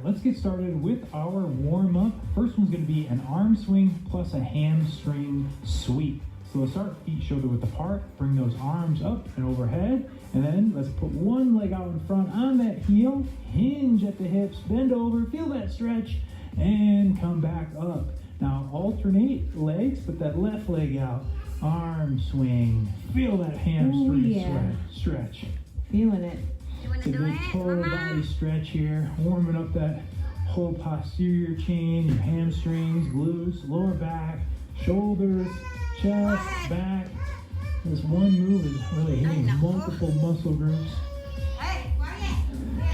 Let's get started with our warm-up. First one's going to be an arm swing plus a hamstring sweep. So let's start feet shoulder width apart, bring those arms up and overhead, and then let's put one leg out in front on that heel, hinge at the hips, bend over, feel that stretch, and come back up. Now alternate legs, put that left leg out, arm swing, feel that hamstring stretch. Feeling it. It's a good total body stretch here, warming up that whole posterior chain, your hamstrings, glutes, lower back, shoulders, chest, back. This one move is really hitting multiple muscle groups.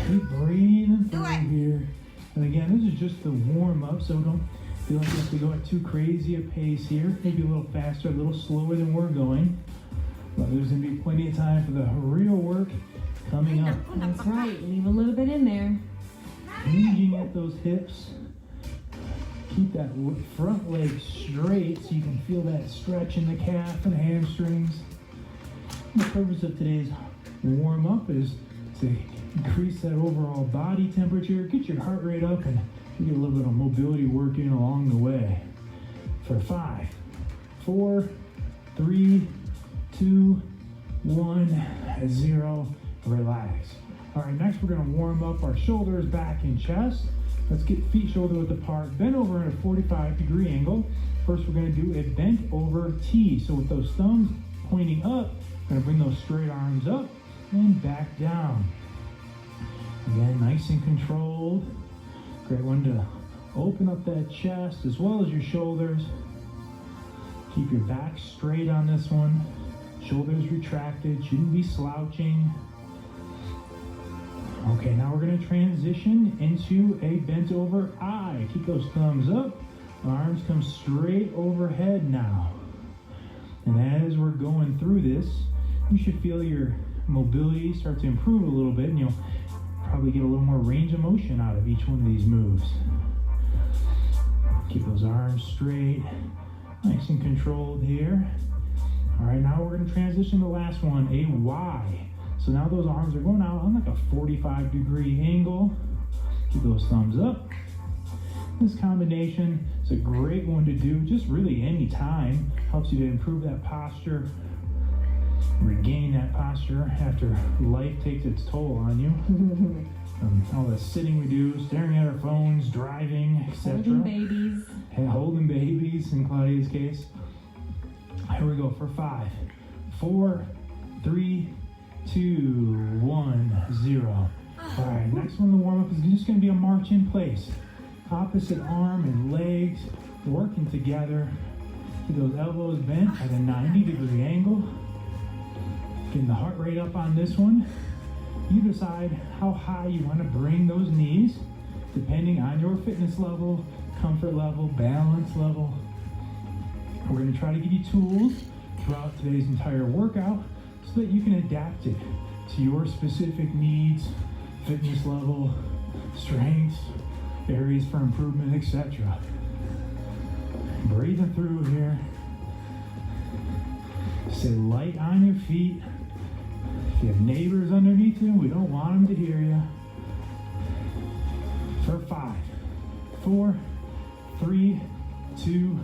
Keep breathing through here. And again, this is just the warm up, so don't feel like you have to go at too crazy a pace here. Maybe a little faster, a little slower than we're going. But there's going to be plenty of time for the real work coming up. That's right. Leave a little bit in there. Hinging at those hips. Keep that front leg straight so you can feel that stretch in the calf and hamstrings. And the purpose of today's warm-up is to increase that overall body temperature, get your heart rate up, and get a little bit of mobility work in along the way. For 5, 4, 3, 2, 1, 0. Relax. All right, next we're going to warm up our shoulders, back, and chest. Let's get feet shoulder width apart, bend over at a 45-degree angle. First, we're going to do a bent over T. So with those thumbs pointing up, we're going to bring those straight arms up and back down. Again, nice and controlled. Great one to open up that chest as well as your shoulders. Keep your back straight on this one. Shoulders retracted, shouldn't be slouching. Okay, now we're going to transition into a bent over I. Keep those thumbs up. Arms come straight overhead now. And as we're going through this, you should feel your mobility start to improve a little bit, and you'll probably get a little more range of motion out of each one of these moves. Keep those arms straight, nice and controlled here. All right, now we're going to transition to the last one, a Y. So now those arms are going out on like a 45-degree angle. Keep those thumbs up. This combination is a great one to do just really any time. Helps you to improve that posture, regain that posture after life takes its toll on you. All the sitting we do, staring at our phones, driving, etc. Holding babies. Holding babies in Claudia's case. Here we go for 5, 4, 3, 2, 1, 0. All right, next one, the warm-up is just going to be a march in place. Opposite arm and legs working together. Keep those elbows bent at a 90-degree angle. Getting the heart rate up on this one. You decide how high you want to bring those knees, depending on your fitness level, comfort level, balance level. We're going to try to give you tools throughout today's entire workout so that you can adapt it to your specific needs, fitness level, strengths, areas for improvement, etc. Breathing through here. Stay light on your feet. If you have neighbors underneath you, we don't want them to hear you. For 5, 4, 3, 2,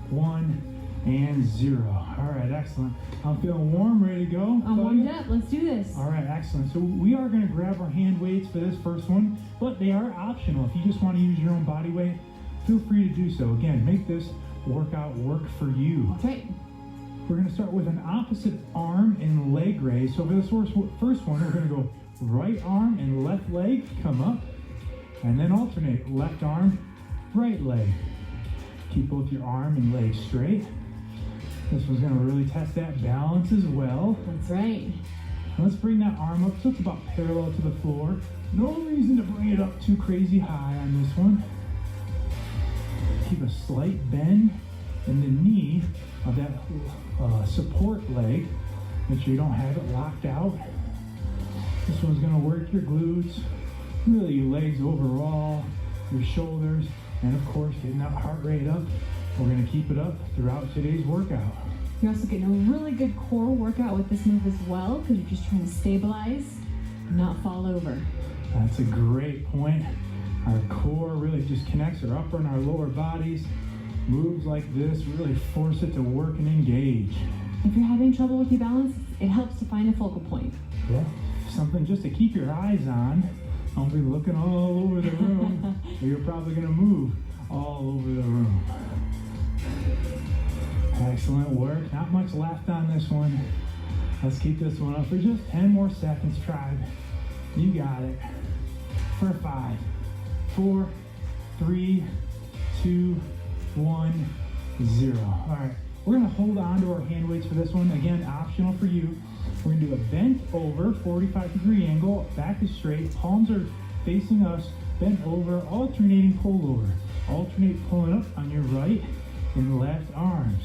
1, and 0. All right, excellent. I'm feeling warm, ready to go. I'm warmed up. Let's do this. All right, excellent. So we are going to grab our hand weights for this first one, but they are optional. If you just want to use your own body weight, feel free to do so. Again, make this workout work for you. That's right. We're going to start with an opposite arm and leg raise. So for this first one, we're going to go right arm and left leg, come up, and then alternate left arm, right leg. Keep both your arm and leg straight. This one's going to really test that balance as well. That's right. Let's bring that arm up so it's about parallel to the floor. No reason to bring it up too crazy high on this one. Keep a slight bend in the knee of that support leg. Make sure you don't have it locked out. This one's going to work your glutes, really your legs overall, your shoulders, and of course getting that heart rate up We're going to keep it up throughout today's workout. You're also getting a really good core workout with this move as well because you're just trying to stabilize, not fall over. That's a great point. Our core really just connects our upper and our lower bodies. Moves like this really force it to work and engage. If you're having trouble with your balance, it helps to find a focal point. Yeah, something just to keep your eyes on. Don't be looking all over the room, or you're probably going to move all over the room. Excellent work. Not much left on this one. Let's keep this one up for just 10 more seconds, tribe. You got it. For 5, 4, 3, 2, 1, 0. All right, we're going to hold on to our hand weights for this one. Again, optional for you. We're going to do a bent over, 45-degree angle. Back is straight. Palms are facing us. Bent over, alternating pull over. Alternate pulling up on your right and left arms.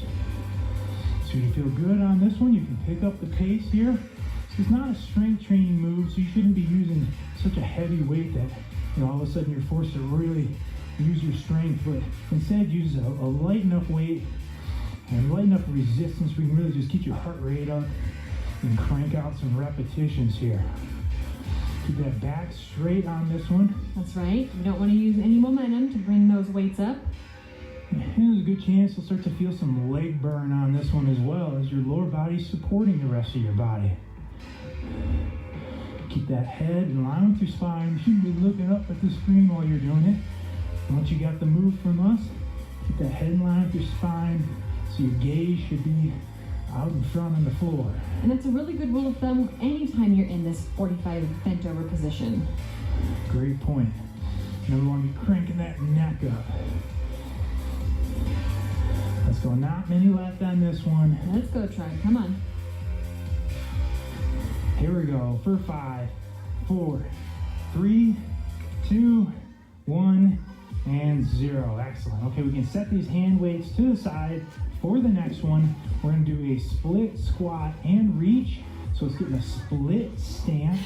So you feel good on this one. You can pick up the pace here. This is not a strength training move, so you shouldn't be using such a heavy weight that all of a sudden you're forced to really use your strength, but instead use a light enough weight and light enough resistance where you can really just keep your heart rate up and crank out some repetitions here. Keep that back straight on this one. That's right. You don't want to use any momentum to bring those weights up. And there's a good chance you'll start to feel some leg burn on this one as well as your lower body's supporting the rest of your body. Keep that head in line with your spine. You shouldn't be looking up at the screen while you're doing it. Once you got the move from us, keep that head in line with your spine so your gaze should be out in front on the floor. And that's a really good rule of thumb anytime you're in this 45 bent over position. Great point. Now we want to be cranking that neck up. Let's go. Not many left on this one. Let's go, tribe. Come on. Here we go for 5, 4, 3, 2, 1, and 0. Excellent. Okay, we can set these hand weights to the side. For the next one, we're going to do a split squat and reach. So it's getting a split stance.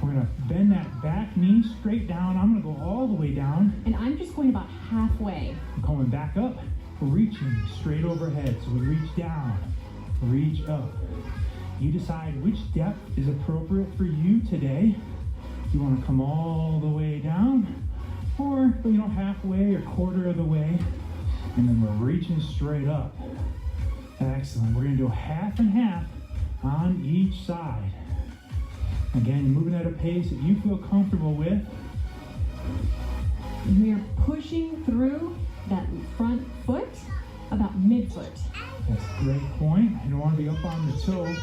We're going to bend that back knee straight down. I'm going to go all the way down. And I'm just going about halfway. I'm coming back up, reaching straight overhead. So we reach down, reach up. You decide which depth is appropriate for you today. You want to come all the way down, or halfway or quarter of the way, and then we're reaching straight up. Excellent. We're going to do half and half on each side. Again, moving at a pace that you feel comfortable with. And we are pushing through that front foot about mid-foot. That's a great point. You don't want to be up on the toe.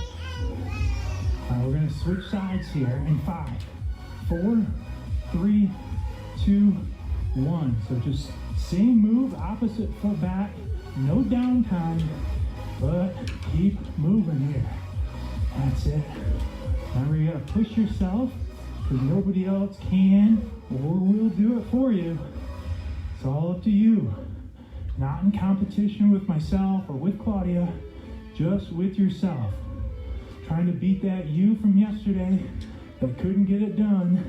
We're going to switch sides here in 5, 4, 3, 2, 1. So just same move, opposite foot back, no downtime, but keep moving here. That's it. Remember, you got to push yourself because nobody else can or will do it for you. It's all up to you. Not in competition with myself or with Claudia, just with yourself. Trying to beat that you from yesterday that couldn't get it done,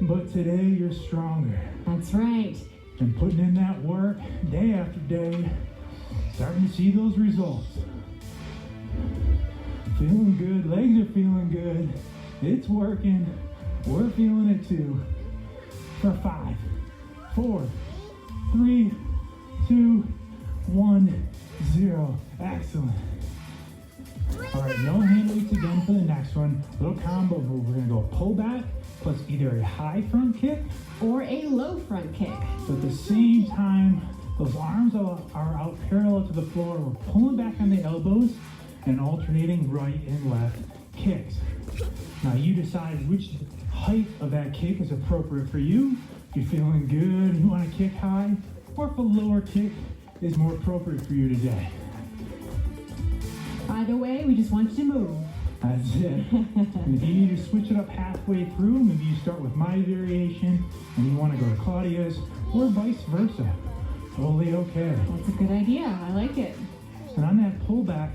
but today you're stronger. That's right. And putting in that work day after day, starting to see those results. Feeling good, legs are feeling good. It's working. We're feeling it too. For 5, 4, 3, 2, 1, 0. Excellent. All right, no hand weights again for the next one. Little combo move. We're going to go pull back plus either a high front kick or a low front kick. So at the same time, those arms are out parallel to the floor. We're pulling back on the elbows and alternating right and left kicks. Now you decide which height of that kick is appropriate for you. If you're feeling good and you want to kick high, or if a lower kick is more appropriate for you today. Either way, we just want you to move. That's it. And if you need to switch it up halfway through, maybe you start with my variation and you want to go to Claudia's, or vice versa. Totally okay. That's a good idea. I like it. And on that pullback,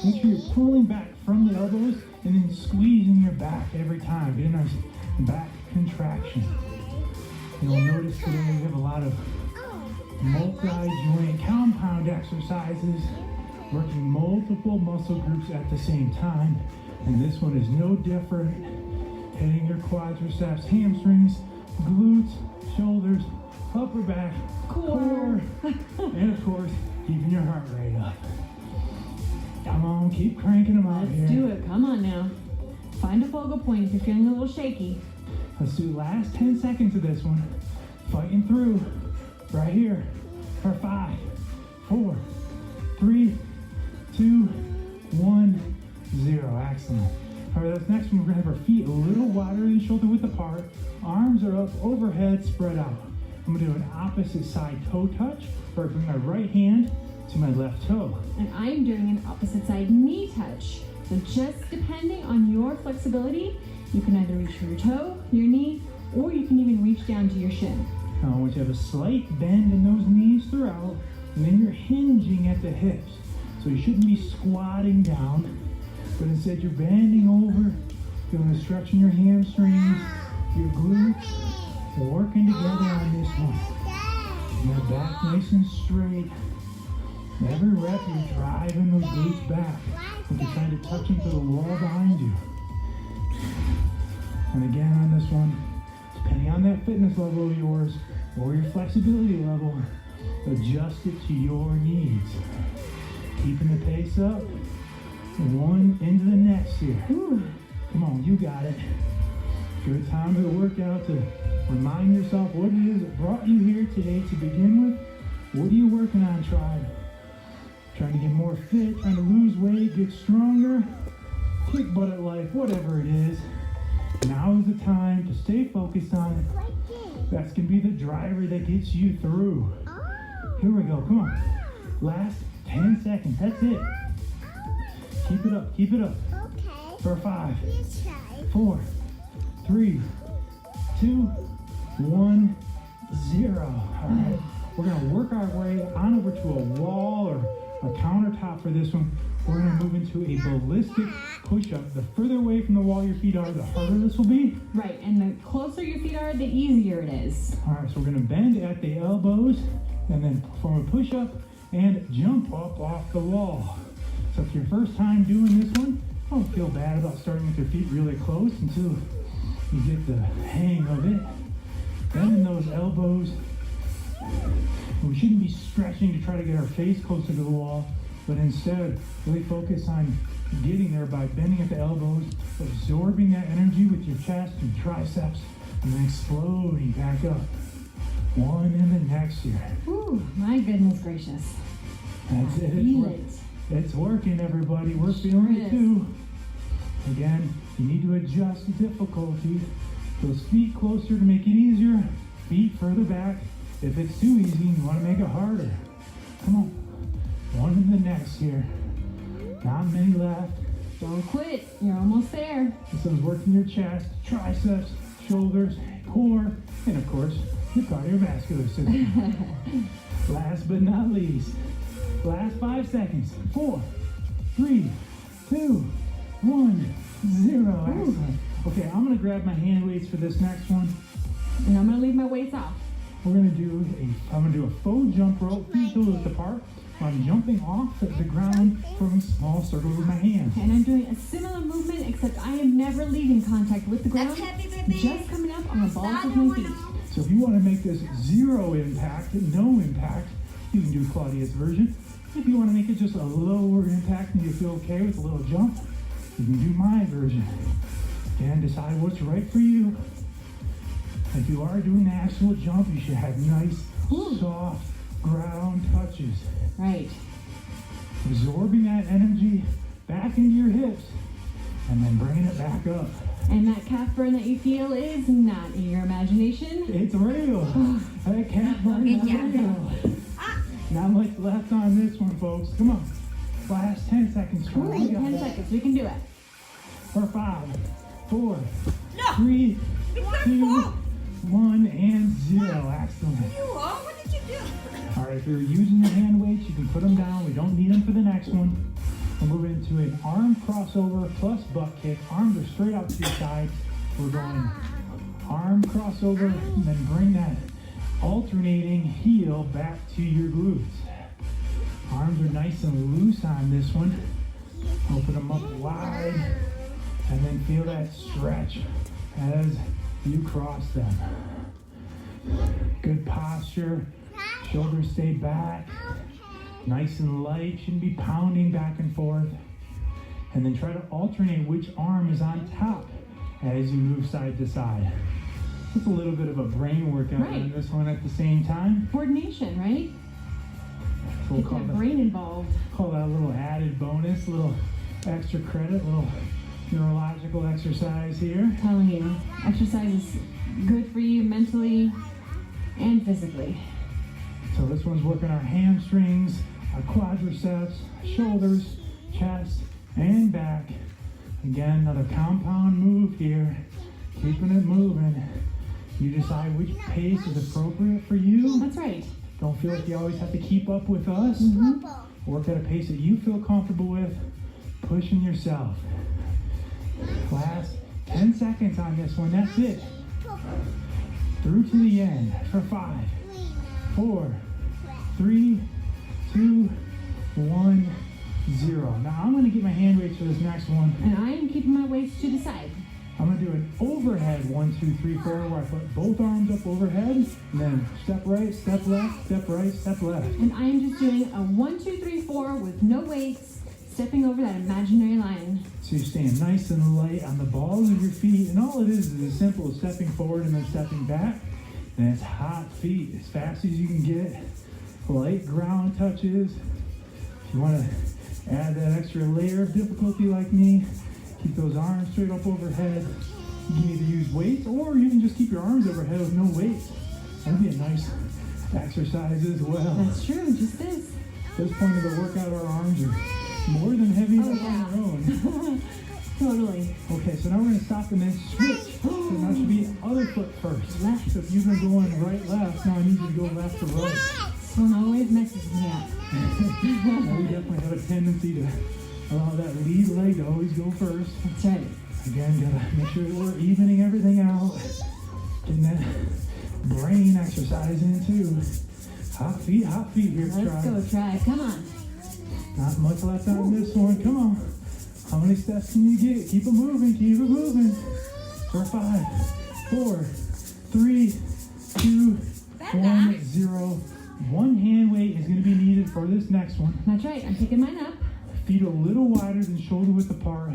make sure you're pulling back from the elbows and then squeezing your back every time. Get a nice back contraction. You'll notice today we have a lot of multi-joint compound exercises, working multiple muscle groups at the same time. And this one is no different. Hitting your quadriceps, hamstrings, glutes, shoulders, upper back, core, and of course, keeping your heart rate up. Come on, keep cranking them out here. Let's do it. Come on now. Find a focal point if you're feeling a little shaky. Let's do the last 10 seconds of this one. Fighting through. Right here. For 5, 4, 3, 2, 1, 0. Excellent. All right, this next one, we're gonna have our feet a little wider than shoulder width apart. Arms are up overhead, spread out. I'm gonna do an opposite side toe touch, where I bring my right hand to my left toe. And I'm doing an opposite side knee touch. So just depending on your flexibility, you can either reach for your toe, your knee, or you can even reach down to your shin. Now I want you to have a slight bend in those knees throughout, and then you're hinging at the hips. So you shouldn't be squatting down, but instead you're bending over, feeling a stretch in your hamstrings, your glutes, working together on this one. Your back nice and straight. Every rep you're driving those glutes back, like you're trying to touch them to the wall behind you. And again on this one, depending on that fitness level of yours or your flexibility level, adjust it to your needs. Keeping the pace up, one into the next here. Ooh. Come on, you got it. Good time of the workout to remind yourself what it is that brought you here today to begin with. What are you working on, tribe? Trying to get more fit, trying to lose weight, get stronger, kick butt at life, whatever it is. Now is the time to stay focused on it. That's going to be the driver that gets you through. Here we go, come on. Last 10 seconds, that's it. Keep it up, keep it up. Okay. For 5, Let's try. 4, 3, 2, 1, 0. All right, we're going to work our way on over to a wall or a countertop for this one. We're going to move into a ballistic push-up. The further away from the wall your feet are, the harder this will be. Right, and the closer your feet are, the easier it is. All right, so we're going to bend at the elbows and then perform a push-up and jump up off the wall. So if your first time doing this one, don't feel bad about starting with your feet really close until you get the hang of it. Bending those elbows. We shouldn't be stretching to try to get our face closer to the wall, but instead really focus on getting there by bending at the elbows, absorbing that energy with your chest and triceps, and then exploding back up. One and the next here. Ooh, my goodness gracious. That's it. Feel it. It's working, everybody. We're feeling it too. Again, you need to adjust the difficulty. Those feet closer to make it easier, feet further back. If it's too easy, you want to make it harder. Come on. One and the next here. Not many left. Don't quit. You're almost there. This one's working your chest, triceps, shoulders, core, and of course, your cardiovascular system. Last but not least, last 5 seconds. 4, 3, 2, 1, 0. Excellent. Okay, I'm gonna grab my hand weights for this next one. And I'm gonna leave my weights off. I'm gonna do a faux jump rope, feet width apart. I'm jumping off the ground, throwing small circles with my hands. And I'm doing a similar movement, except I am never leaving contact with the ground. That's heavy, baby. Just coming up on the balls of my feet. So if you want to make this zero impact, no impact, you can do Claudia's version. If you want to make it just a lower impact and you feel okay with a little jump, you can do my version. And decide what's right for you. If you are doing the actual jump, you should have nice, soft ground touches. Right. Absorbing that energy back into your hips and then bringing it back up. And that calf burn that you feel is not in your imagination. It's real. That calf burn is real. Not much left on this one, folks. Come on. Last 10 seconds. Ooh, 10 seconds. We can do it. For 5, 4, 3, 2, 1, and 0. Excellent. What did you do? All right, if you're using your hand weights, you can put them down. We don't need them for the next one. We'll move into an arm crossover plus butt kick. Arms are straight out to your sides. We're going arm crossover and then bring that alternating heel back to your glutes. Arms are nice and loose on this one. Open them up wide and then feel that stretch as you cross them. Good posture. Shoulders stay back. Nice and light. Shouldn't be pounding back and forth. And then try to alternate which arm is on top as you move side to side. It's a little bit of a brain workout on this one at the same time. Coordination, right? So we'll Get that brain involved. Call that a little added bonus, a little extra credit, a little neurological exercise here. I'm telling you, exercise is good for you mentally and physically. So this one's working our hamstrings, our quadriceps, shoulders, chest, and back. Again, another compound move here. Keeping it moving. You decide which pace is appropriate for you. That's right. Don't feel like you always have to keep up with us. Work at a pace that you feel comfortable with. Pushing yourself. Last 10 seconds on this one. That's it. Through to the end for 5, 4, 3, 2, 1, 0. Now I'm going to get my hand weights for this next one. And I am keeping my weights to the side. I'm going to do an overhead 1, 2, 3, 4 where I put both arms up overhead and then step right, step left, step right, step left. And I am just doing a 1, 2, 3, 4 with no weights, stepping over that imaginary line. So you're staying nice and light on the balls of your feet, and all it is as simple as stepping forward and then stepping back. And it's hot feet as fast as you can get. Light ground touches. If you want to add that extra layer of difficulty like me, keep those arms straight up overhead. You can either use weights or you can just keep your arms overhead with no weights. That'd be a nice exercise as well. That's true, just this. At this point of the workout, our arms are more than heavy on their own. Totally. Okay, so now we're going to stop and then switch. So now should be other foot first. Left. So if you've been going right, left, now I need you to go left to right. This one always messes me up. Now we definitely have a tendency to allow that lead leg to always go first. That's right. Again, gotta make sure that we're evening everything out. Getting that brain exercise in too. Hot feet here. Let's go, try. Come on. Not much left on this one. Come on. How many steps can you get? Keep it moving. Keep it moving. For 5, 4, 3, 2, 1, 0. One hand weight is going to be needed for this next one. That's right. I'm picking mine up. Feet a little wider than shoulder width apart.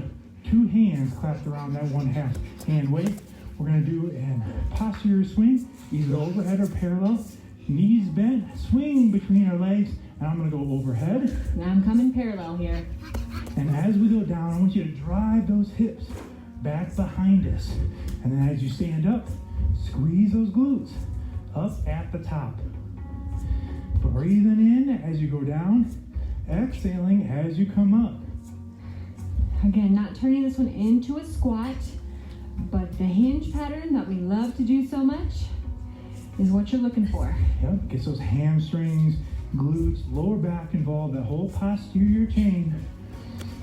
2 hands clasped around that 1/2 hand weight. We're going to do an posterior swing, either overhead or parallel. Knees bent, swing between our legs, and I'm going to go overhead. Now I'm coming parallel here. And as we go down, I want you to drive those hips back behind us. And then as you stand up, squeeze those glutes up at the top. Breathing in as you go down, exhaling as you come up. Again, not turning this one into a squat, but the hinge pattern that we love to do so much is what you're looking for. Yep, gets those hamstrings, glutes, lower back involved, that whole posterior chain.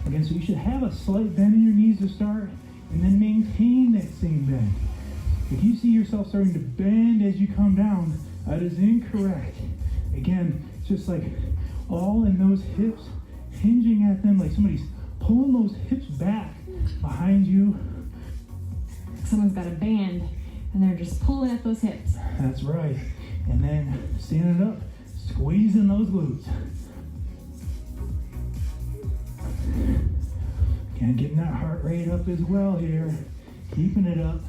Again, so you should have a slight bend in your knees to start, and then maintain that same bend. If you see yourself starting to bend as you come down, that is incorrect. Again, it's just like all in those hips, hinging at them, like somebody's pulling those hips back behind you. Someone's got a band, and they're just pulling at those hips. That's right. And then standing up, squeezing those glutes. Again, getting that heart rate up as well here. Keeping it up.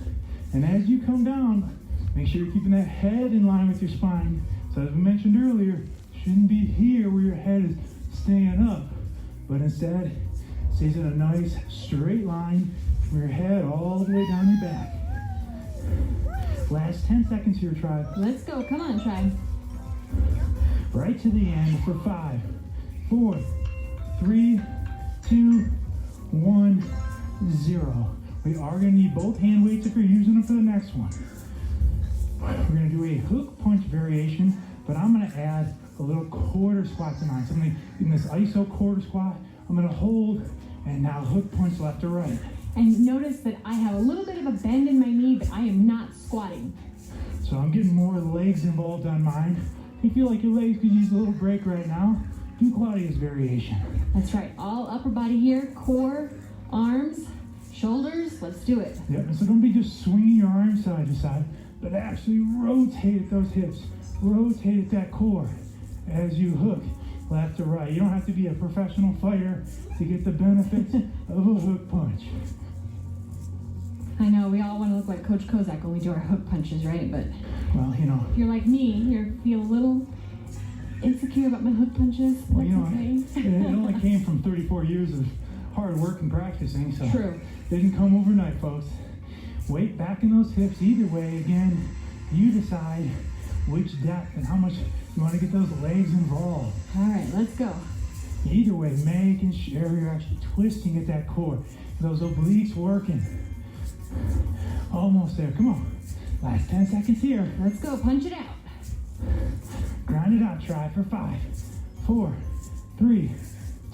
And as you come down, make sure you're keeping that head in line with your spine. So as we mentioned earlier, shouldn't be here where your head is staying up, but instead stays in a nice straight line from your head all the way down your back. Last 10 seconds here, tribe. Let's go. Come on, tribe. Right to the end for 5, 4, 3, 2, 1, 0. We are going to need both hand weights if you're using them for the next one. We're going to do a hook punch variation, but I'm going to add a little quarter squat to mine. So I'm going to, in this iso quarter squat, I'm going to hold and now hook punch left to right. And notice that I have a little bit of a bend in my knee, but I am not squatting. So I'm getting more legs involved on mine. If you feel like your legs could use a little break right now, do Claudia's variation. That's right. All upper body here, core, arms, shoulders. Let's do it. Yep, so don't be just swinging your arms side to side, but actually rotate at those hips. Rotate at that core as you hook left to right. You don't have to be a professional fighter to get the benefits of a hook punch. I know we all want to look like Coach Kozak when we do our hook punches, right? But Well, you know, if you're like me, you feel a little insecure about my hook punches. well, you know, That's okay. it only came from 34 years of hard work and practicing, so True. didn't come overnight, folks. Weight back in those hips either way. Again, you decide which depth and how much you want to get those legs involved. All right, let's go. Either way, making sure you're actually twisting at that core. Those obliques working. Almost there. Come on. Last 10 seconds here. Let's go. Punch it out. Grind it out. Try for 5, 4, 3,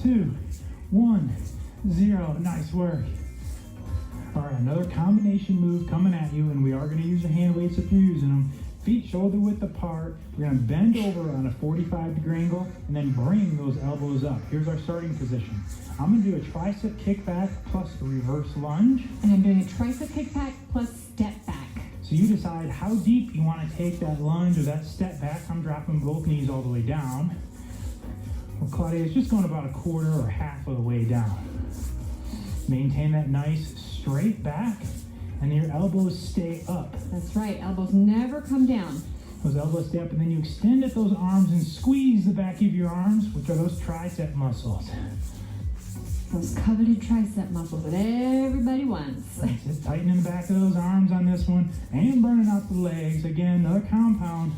2, 1, 0. Nice work. All right, another combination move coming at you, and we are going to use your hand weights if you're using them. Feet shoulder width apart. We're going to bend over on a 45-degree angle and then bring those elbows up. Here's our starting position. I'm going to do a tricep kickback plus a reverse lunge. And I'm doing a tricep kickback plus step back. So you decide how deep you want to take that lunge or that step back. I'm dropping both knees all the way down. Well, Claudia is just going about a quarter or half of the way down. Maintain that nice straight back, and your elbows stay up. That's right. Elbows never come down. Those elbows stay up, and then you extend at those arms and squeeze the back of your arms, which are those tricep muscles. Those coveted tricep muscles that everybody wants. That's it. Tightening the back of those arms on this one, and burning out the legs. Again, another compound.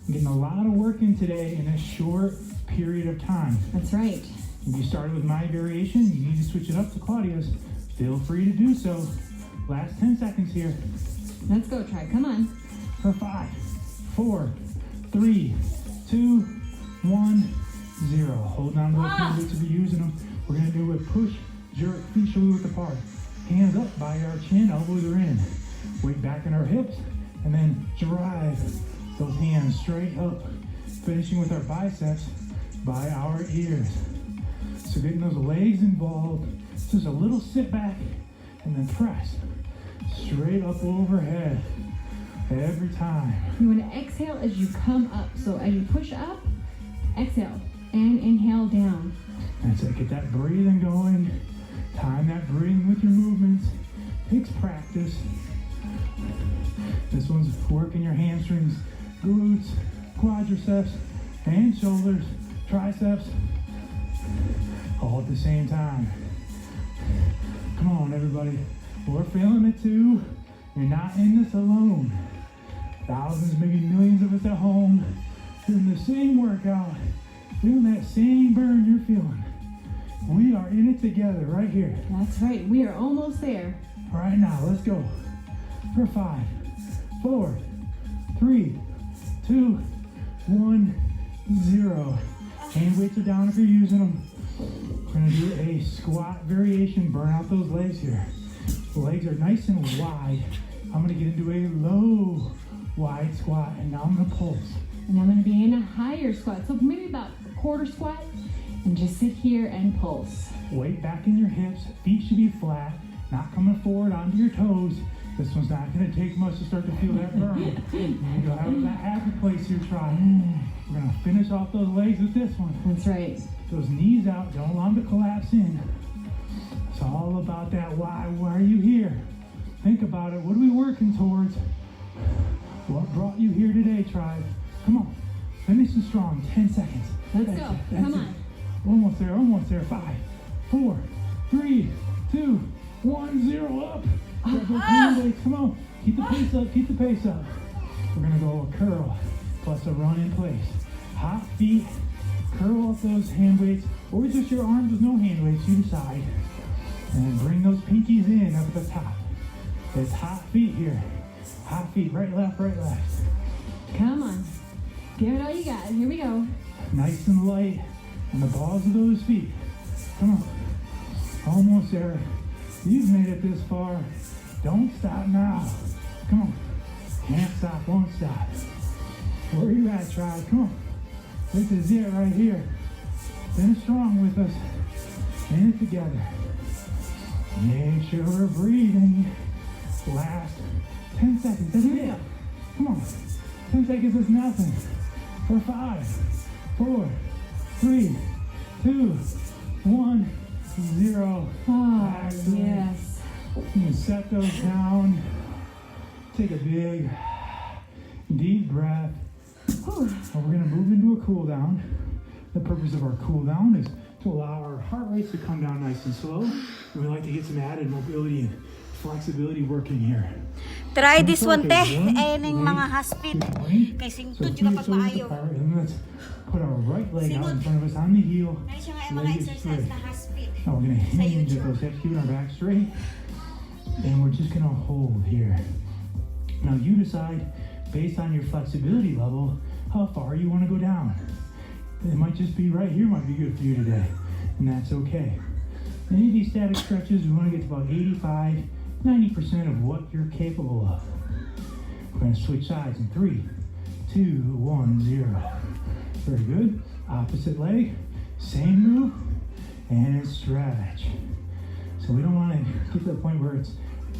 I'm getting a lot of work in today in a short period of time. That's right. If you started with my variation, you need to switch it up to Claudia's. Feel free to do so. Last 10 seconds here. Let's go, Tri. Come on. For 5, 4, 3, 2, 1, 0. Hold on to those hand weights if you're using them. We're going to do a push, jerk, feet shoulder width apart. Hands up by our chin, elbows are in. Weight back in our hips, and then drive those hands straight up, finishing with our biceps by our ears. So getting those legs involved, just a little sit back, and then press straight up overhead every time. You want to exhale as you come up. So as you push up, exhale and inhale down. That's it. Get that breathing going. Time that breathing with your movements. Takes practice. This one's working your hamstrings, glutes, quadriceps, and shoulders, triceps, all at the same time. Come on, everybody. We're feeling it too. You're not in this alone. Thousands, maybe millions of us at home doing the same workout, feeling that same burn you're feeling. We are in it together right here. That's right. We are almost there. Right now, let's go. For 5, 4, 3, 2, 1, 0. Hand weights are down if you're using them. We're going to do a squat variation. Burn out those legs here. The legs are nice and wide. I'm going to get into a low, wide squat, and now I'm going to pulse. And I'm going to be in a higher squat. So maybe about a quarter squat. And just sit here and pulse. Weight back in your hips. Feet should be flat, not coming forward onto your toes. This one's not going to take much to start to feel that burn. You'll have that happy place here. Try. We're going to finish off those legs with this one. That's right. Those knees out. Don't allow them to collapse in. It's all about that why. Why are you here? Think about it. What are we working towards? What brought you here today, tribe? Come on. Finishing strong. 10 seconds. Let's That's go. it. That's Come it. on. Almost there, almost there. 5, 4, 3, 2, 1, 0. Up. Grab those hand weights. Come on. Keep the pace up. Keep the pace up. We're going to go a curl plus a run in place. Hot feet. Curl up those hand weights. Or just your arms with no hand weights. You decide. And then bring those pinkies in up at the top. It's hot feet here. Hot feet. Right, left, right, left. Come on. Give it all you got. Here we go. Nice and light on the balls of those feet. Come on. Almost there. You've made it this far. Don't stop now. Come on. Can't stop, won't stop. Where you at, tribe? Come on. This is it right here. Finish strong with us. In it together. Make sure we're breathing. Last 10 seconds. That's it. Come on. 10 seconds is nothing. For 5, 4, 3, 2, 1, 0. Oh, Excellent. yes. You can set those down. Take a big, deep breath. Whew. And we're going to move into a cool down. The purpose of our cool down is to allow our heart rates to come down nice and slow. And we like to get some added mobility and flexibility working here. Try this one, te. Okay, one Ayun yung mga leg, hospital. good point. Kay So singtod feet yung kapag shoulders maayo. apart, and let's put our right leg out in Sinod. front of us on the heel. Ay siya nga yung mga Leg is exercise straight. na hospital. Now we're going to Sa hinge at YouTube. those hips, keeping our back straight. And we're just going to hold here. Now you decide, based on your flexibility level, how far you want to go down. It might just be right here might be good for you today. And that's okay. Any of these static stretches, we want to get to about 85, 90% of what you're capable of. We're going to switch sides in 3, 2, 1, 0. Very good. Opposite leg, same move, and stretch. So we don't want to get to the point where it's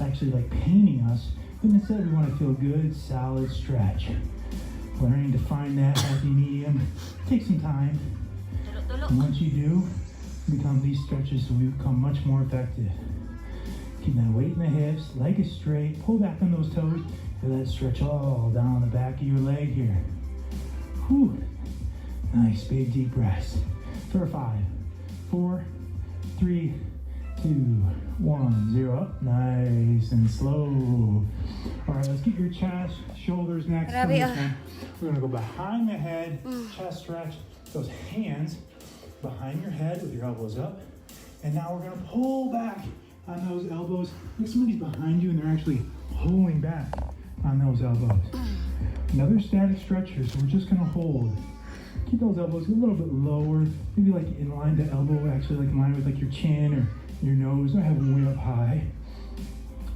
actually like paining us, but instead we want to feel good, solid stretch. Learning to find that happy medium. Take some time. Tulo-tulo. And once you do, become these stretches will become much more effective. Keep that weight in the hips, leg is straight, pull back on those toes, feel that stretch all down the back of your leg here. Whew. Nice, big deep breaths. For 5, 4, 3, 2, 1, 0. Up, nice and slow. All right, let's get your chest, shoulders next. Grabe, On this one. We're gonna go behind the head, chest stretch, those hands behind your head with your elbows up. And now we're gonna pull back on those elbows. Like somebody's behind you and they're actually pulling back on those elbows. Another static stretch here, so we're just gonna hold. Keep those elbows a little bit lower, maybe like in line to elbow, actually like in line with like your chin or your nose. Don't have them way up high.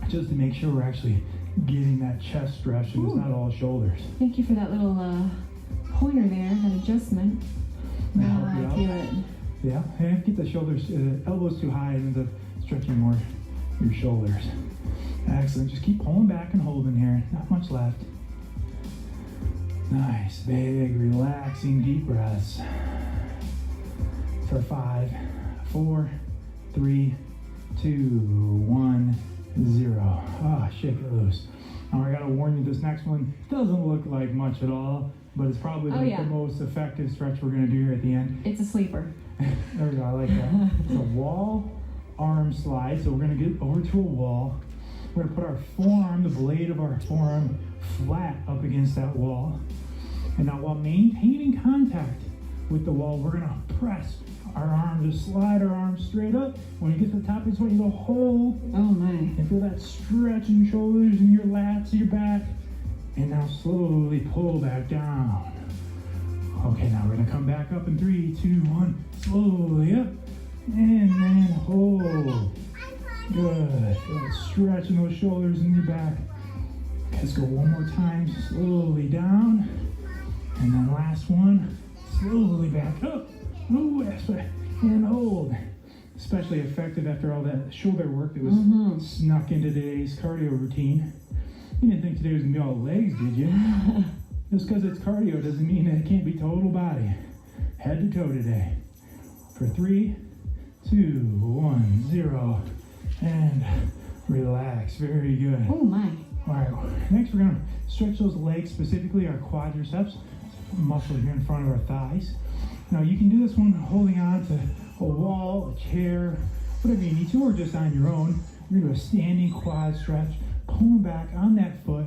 Just to make sure we're actually getting that chest stretch and it's not all shoulders. Thank you for that little pointer there, that adjustment. That Now help you I out? feel it. Yeah, and get the shoulders, elbows too high and end up stretching more your shoulders. Excellent, just keep pulling back and holding here, not much left. Nice, big, relaxing, deep breaths. For 5, 4, 3, 2, 1, 0. Ah, shake it loose. Now I gotta warn you, this next one doesn't look like much at all, but it's probably Oh, like yeah. the most effective stretch we're gonna do here at the end. It's a sleeper. There we go, I like that. It's a wall arm slide, so we're gonna get over to a wall. We're gonna put our forearm, the blade of our forearm, flat up against that wall. And now while maintaining contact with the wall, we're gonna press our arm, just slide our arm straight up. When you get to the top, I just want you to hold Oh my. and feel that stretch in your shoulders and your lats, your back. And now slowly pull back down. Okay, now we're gonna come back up in 3, 2, 1. Slowly up. And then hold. Good. Feel that stretch in those shoulders and your back. Let's go one more time. Slowly down. And then last one. Slowly back up. Ooh, and hold. Especially effective after all that shoulder work that was snuck into today's cardio routine. You didn't think today was gonna be all legs, did you? Just because it's cardio doesn't mean that it can't be total body. Head to toe today. For 3, 2, 1, 0. And relax. Very good. Oh my. All right, next we're gonna stretch those legs, specifically our quadriceps, muscle here in front of our thighs. Now you can do this one holding on to a wall, a chair, whatever you need to, or just on your own. You're gonna do a standing quad stretch, pulling back on that foot.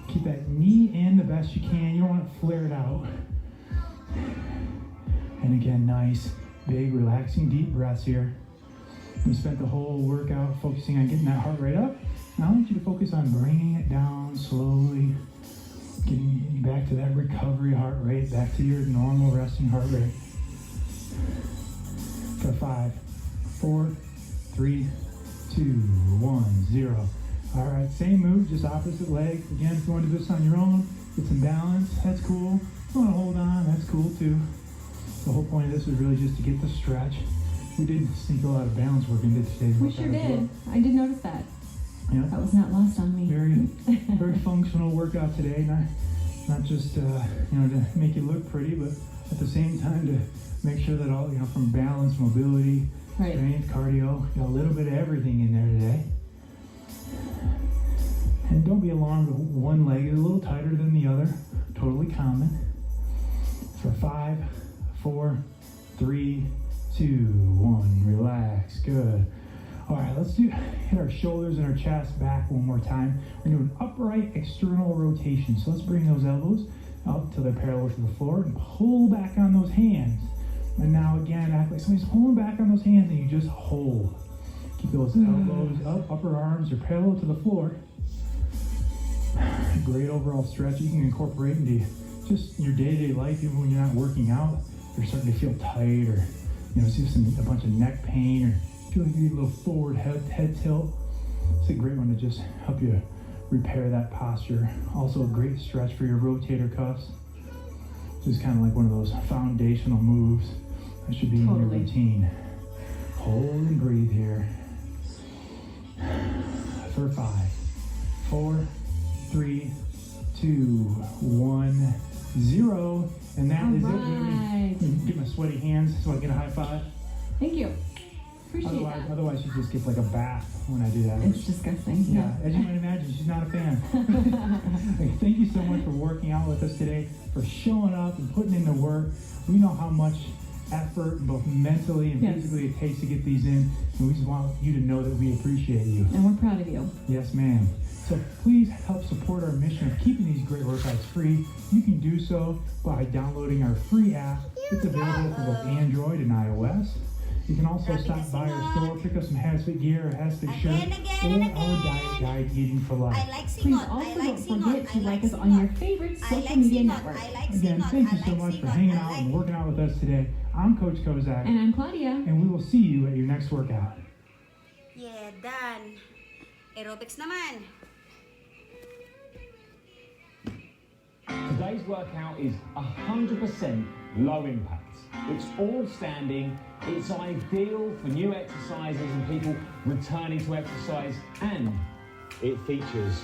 Keep that knee in the best you can. You don't want to flare it out. And again, nice, big, relaxing, deep breaths here. We spent the whole workout focusing on getting that heart rate up. Now I want you to focus on bringing it down slowly, getting you back to that recovery heart rate, back to your normal resting heart rate. For 5, 4, 3, 2, 1, 0. All right, same move, just opposite leg. Again, if you want to do this on your own, get some balance, that's cool. If you want to hold on, that's cool too. The whole point of this was really just to get the stretch. We did sneak a lot of balance work into today's We workout sure as well. did. I did notice that. Yeah. That was not lost on me. Very functional workout today. Not just to make you look pretty, but at the same time to make sure that all from balance, mobility, Right. strength, cardio, got a little bit of everything in there today. And don't be alarmed if one leg is a little tighter than the other. Totally common. For 5, 4, 3, 2, 1. Relax. Good. All right, let's hit our shoulders and our chest back one more time. We're doing upright external rotation. So let's bring those elbows up till they're parallel to the floor and pull back on those hands. And now again, act like somebody's pulling back on those hands and you just hold. Keep those elbows up, upper arms are parallel to the floor. Great overall stretch you can incorporate into just your day-to-day life, even when you're not working out. You're starting to feel tight, or see a bunch of neck pain, or feel like you need a little forward head tilt. It's a great one to just help you repair that posture. Also a great stretch for your rotator cuffs. Just kind of like one of those foundational moves that should be in your routine. Hold and breathe here. For 5, 4, 3, 2, 1, 0. And that is right. it. Get my sweaty hands so I can get a high five. Thank you. Appreciate that. Otherwise she just gets like a bath when I do that. It's disgusting. Yeah, as you might imagine, she's not a fan. Hey, thank you so much for working out with us today, for showing up and putting in the work. We know how much effort, both mentally and physically, it takes to get these in, and we just want you to know that we appreciate you. And we're proud of you. Yes, ma'am. So please help support our mission of keeping these great workouts free. You can do so by downloading our free app. It's available for both Android and iOS. You can also stop by our store, pick up some Hasfit gear, a Hasfit shirt, or our diet guide, Eating for Life. Please also don't forget to like us on your favorite social media network. Again, thank you so much for hanging out and working out with us today. I'm Coach Kozak, And I'm Claudia. and we will see you at your next workout. Yeah, done. Aerobics naman. Today's workout is 100% low impact. It's all standing, it's ideal for new exercisers and people returning to exercise, and it features